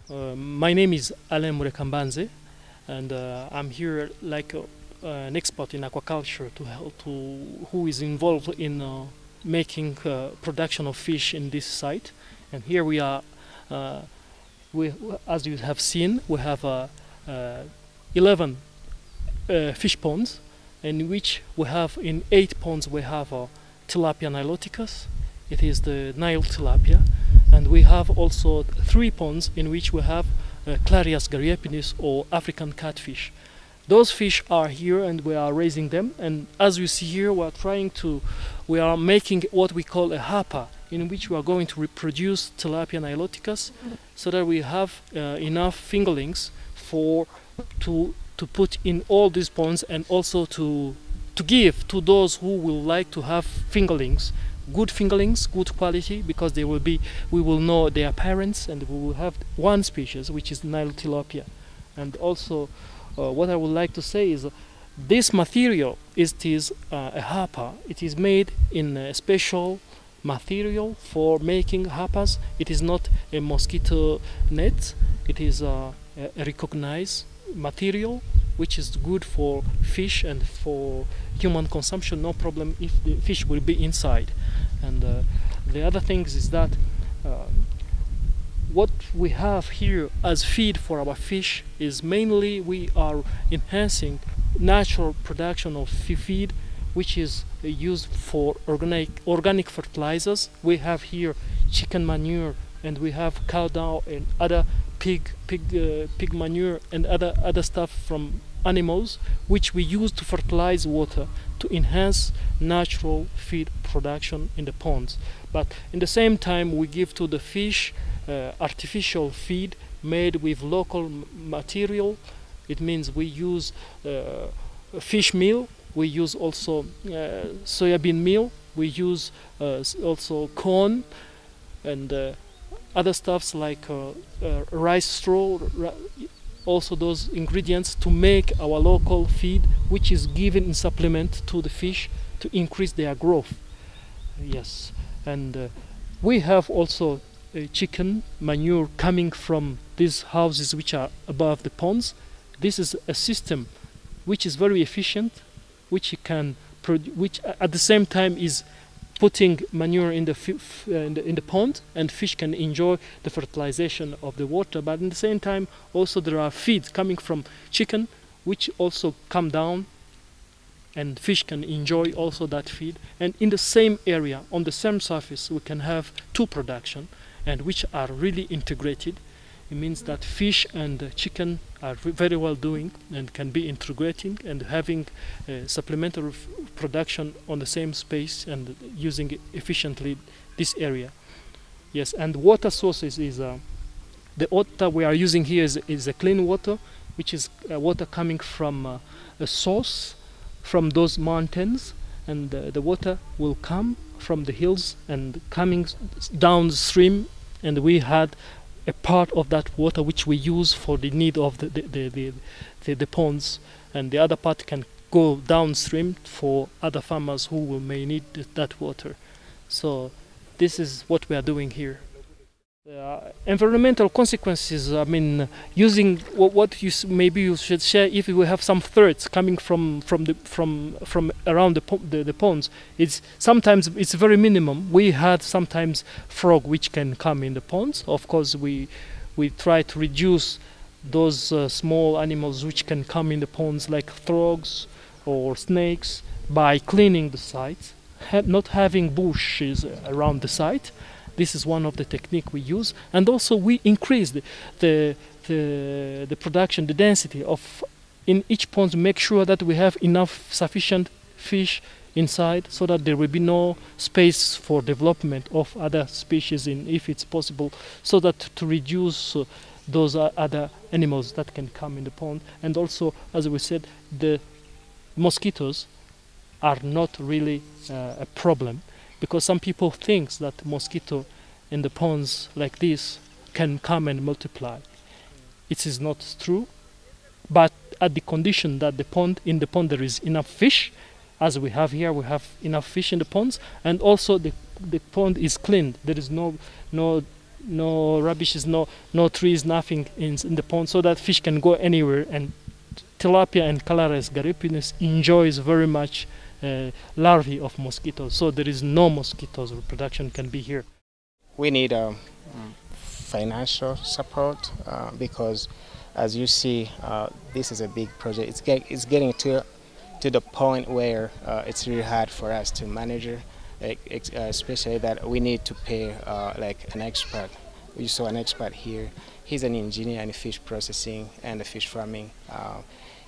My name is Alain Murekambanze, and I'm here like an expert in aquaculture to help who is involved in making production of fish in this site. And here we are. Uh, as you have seen, we have 11 fish ponds, in which we have in 8 ponds we have Tilapia niloticus. It is the Nile tilapia, and we have also 3 ponds in which we have Clarias gariepinis or African catfish. Those fish are here and we are raising them, and as you see here we are making what we call a hapa, in which we are going to reproduce Tilapia niloticus so that we have enough fingerlings to put in all these ponds, and also to give to those who will like to have fingerlings, good quality, because we will know their parents, and we will have one species which is Nile tilapia. And also what I would like to say is this material is a hapa. It is made in a special material for making hapas. It is not a mosquito net. It is a recognized material which is good for fish and for human consumption. No problem if the fish will be inside. And the other things is that what we have here as feed for our fish is mainly we are enhancing natural production of feed, which is used for organic fertilizers. We have here chicken manure, and we have cow dung and other pig manure and other stuff from animals, which we use to fertilize water to enhance natural feed production in the ponds. But in the same time, we give to the fish artificial feed made with local material. It means we use fish meal, we use also soybean meal, we use also corn and other stuffs like rice straw, also those ingredients to make our local feed, which is given in supplement to the fish to increase their growth. Yes, and we have also chicken manure coming from these houses which are above the ponds. This is a system which is very efficient, which at the same time is putting manure in the pond, and fish can enjoy the fertilization of the water. But at the same time, also there are feeds coming from chicken, which also come down, and fish can enjoy also that feed. And in the same area, on the same surface, we can have 2 production, and which are really integrated. It means that fish and chicken are very well doing and can be integrating and having supplementary production on the same space and using efficiently this area. Yes, and water sources is the water we are using here is a clean water, which is water coming from a source from those mountains, and the water will come from the hills and coming downstream, and we had a part of that water which we use for the need of the ponds, and the other part can go downstream for other farmers who may need that water. So this is what we are doing here. Environmental consequences, I mean, using what maybe you should share if we have some threats coming from around the ponds. It's sometimes it's very minimum. We had sometimes frog which can come in the ponds. Of course, we try to reduce those small animals which can come in the ponds, like frogs or snakes, by cleaning the site, not having bushes around the site. This is one of the techniques we use, and also we increase the production, the density of in each pond to make sure that we have enough sufficient fish inside, so that there will be no space for development of other species if it's possible, so that to reduce those other animals that can come in the pond. And also, as we said, the mosquitoes are not really a problem, because some people think that mosquito in the ponds like this can come and multiply. It is not true, but at the condition that in the pond there is enough fish, as we have here, we have enough fish in the ponds, and also the pond is cleaned. There is no no rubbish, no trees, nothing in the pond, so that fish can go anywhere. And tilapia and Calares gariepinus enjoys very much larvae of mosquitoes, so there is no mosquitoes reproduction can be here. We need financial support because, as you see, this is a big project. It's getting to the point where it's really hard for us to manage it, especially that we need to pay like an expert. You saw an expert here. He's an engineer in fish processing and fish farming.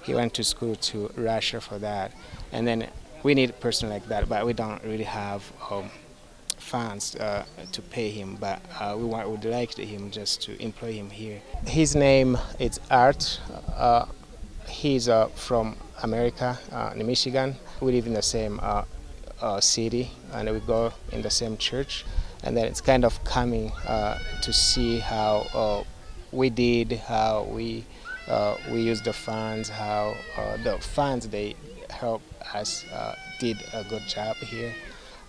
He went to school to Russia for that, and then we need a person like that, but we don't really have funds to pay him, but we would like him just to employ him here. His name is Art. He's from America, in Michigan. We live in the same city, and we go in the same church. And then it's kind of coming to see how we did, how we use the funds, how the funds they help us did a good job here.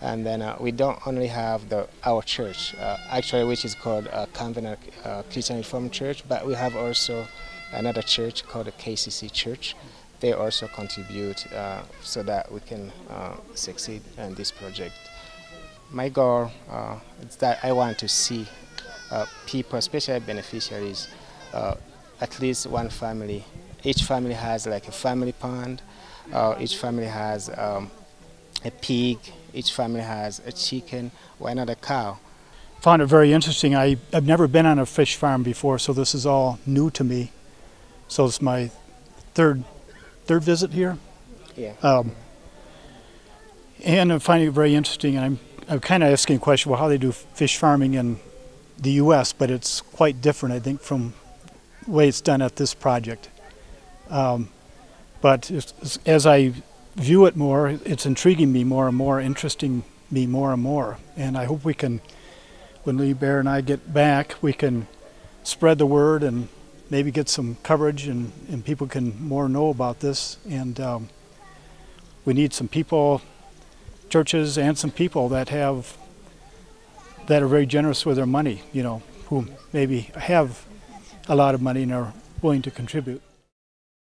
And then we don't only have our church, actually, which is called Covenant Christian Reformed Church, but we have also another church called the KCC Church. They also contribute so that we can succeed in this project. My goal is that I want to see people, especially beneficiaries, at least one family. Each family has like a family pond. Each family has a pig. Each family has a chicken or another cow. Found it very interesting. I've never been on a fish farm before, so this is all new to me. So it's my third visit here. Yeah. And I'm finding it very interesting. And I'm kind of asking a question, well, how they do fish farming in the U.S., but it's quite different, I think, from the way it's done at this project. But as I view it more, it's intriguing me more and more, interesting me more and more. And I hope we can, when Lee Bear and I get back, we can spread the word and maybe get some coverage and people can more know about this. And we need some people, churches and some people that are very generous with their money, you know, who maybe have a lot of money and are willing to contribute.